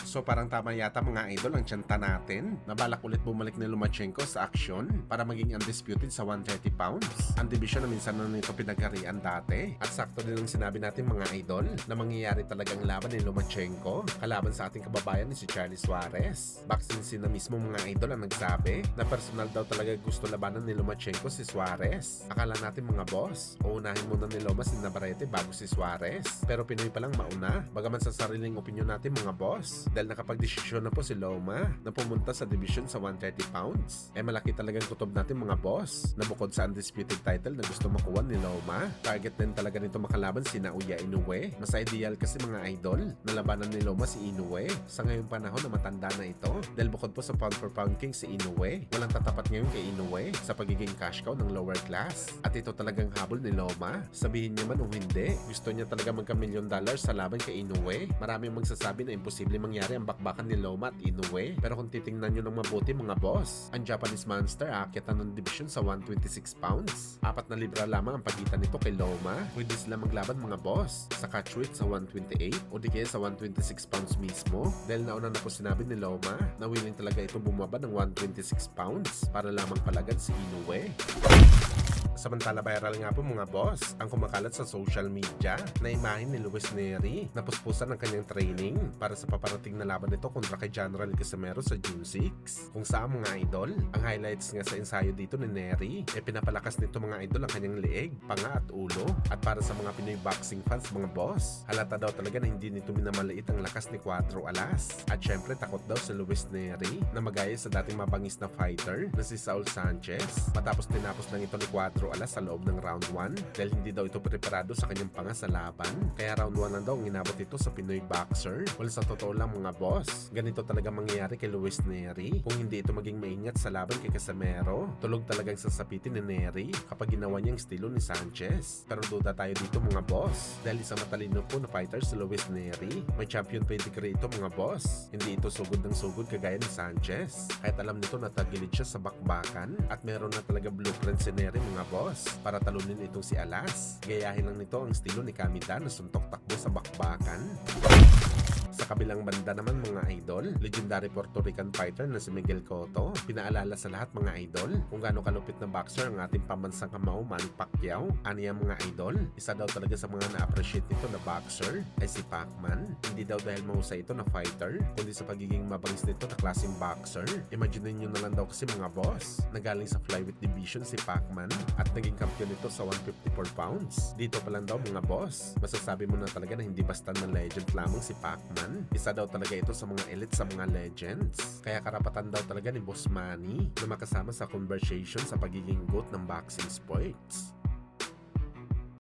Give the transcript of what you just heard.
So parang tama yata mga idol ang tiyanta natin. Nabalak ulit bumalik ni Lomachenko sa aksyon para maging undisputed sa 130 pounds. Ang division na minsan na nito pinagharian dati. At sakto din ang sinabi natin mga idol na mangyayari talagang laban ni Lomachenko kalaban sa ating kababayan ni si Charlie Suarez. Backsinsin na mismo mga idol ang nagsabi na personal daw talaga gusto labanan ni Lomachenko si Suarez. Akala natin mga boss, uunahin muna ni Loma si Navarrete bago si Suarez. Pero Pinoy palang mauna, bagaman sa sariling opinyon natin mga boss. Dahil nakapagdesisyon na po si Loma na pumunta sa division sa 130 pounds. Malaki talagang kutob natin mga boss na bukod sa undisputed title na gusto makuha ni Loma, target din talaga nito makalaban si Naoya Inoue. Mas ideal kasi mga idol na labanan ni Loma si Inoue sa ngayong panahon na matanda na ito. Dahil bukod po sa pound for pound king si Inoue, walang tatapat ngayon kay Inoue sa pagiging cash cow ng lower class. At ito talagang habol ni Loma. Sabihin niya man o hindi, gusto niya talaga magka-$1,000,000 sa laban kay Inoue. Marami ang magsasabi na imposible mangyari ang bakbakan ni Loma at Inoue. Pero kung titingnan nyo ng mabuti mga boss, ang Japanese Monster aakyatan ng division sa 126 pounds. 4 na libra lamang ang pagitan nito kay Loma. Pwede sila maglaban mga boss sa catchweight sa 128 o di kaya sa 126 pounds mismo. Dahil nauna na po sinabi ni Loma na willing talaga ito bumaba ng 126 pounds para lamang palagad si Inoue. Samantala viral nga po mga boss ang kumakalat sa social media na imahe ni Luis Neri na puspusan ng kanyang training para sa paparating na laban nito kontra kay General Casimero sa June 6. Kung saan mga idol, ang highlights nga sa ensayo dito ni Neri pinapalakas nito mga idol ang kanyang leeg, panga at ulo. At para sa mga Pinoy boxing fans mga boss, halata daw talaga na hindi nito minamaliit ang lakas ni Cuatro Alas. At syempre takot daw si Luis Neri na magaya sa dating mabangis na fighter na si Saul Sanchez matapos tinapos lang ito ni Cuatro Alas sa loob ng round 1 dahil hindi daw ito preparado sa kanyang panga sa laban. Kaya round 1 lang daw ang inabot ito sa Pinoy boxer. Well, sa totoo lang mga boss, ganito talaga mangyayari kay Luis Neri kung hindi ito maging maingat sa laban kay Casimero. Tulog talagang sasapitin ni Neri kapag ginawa niyang estilo ni Sanchez. Pero duda tayo dito mga boss dahil isang matalino po na fighter si Luis Neri. May champion pedigree ito mga boss. Hindi ito sugod ng sugod kagaya ni Sanchez. Kahit alam nito na tagilid siya sa bakbakan at meron na talaga blueprint si Neri mga boss para talunin itong si Alas. Gayahin lang nito ang estilo ni Kamida na suntok takbo sa bakbakan. Sa kabilang banda naman mga idol, legendary Puerto Rican fighter na si Miguel Cotto, pinaalala sa lahat mga idol kung gaano kalupit na boxer ang ating pambansang kamao Manny Pacquiao. Aniya mga idol, isa daw talaga sa mga na-appreciate nito na boxer ay si Pacman. Hindi daw dahil mahusay ito na fighter, kundi sa pagiging mabangis nito na klaseng boxer. Imagine nyo na lang daw kasi mga boss, nagaling sa flyweight division si Pacman at naging kampiyon nito sa 154 pounds. Dito pa lang daw mga boss, masasabi mo na talaga na hindi basta na legend lamang si Pacman. Isa daw talaga ito sa mga elite sa mga legends. Kaya karapatan daw talaga ni Boss Manny na makasama sa conversation sa pagiging GOAT ng boxing sports.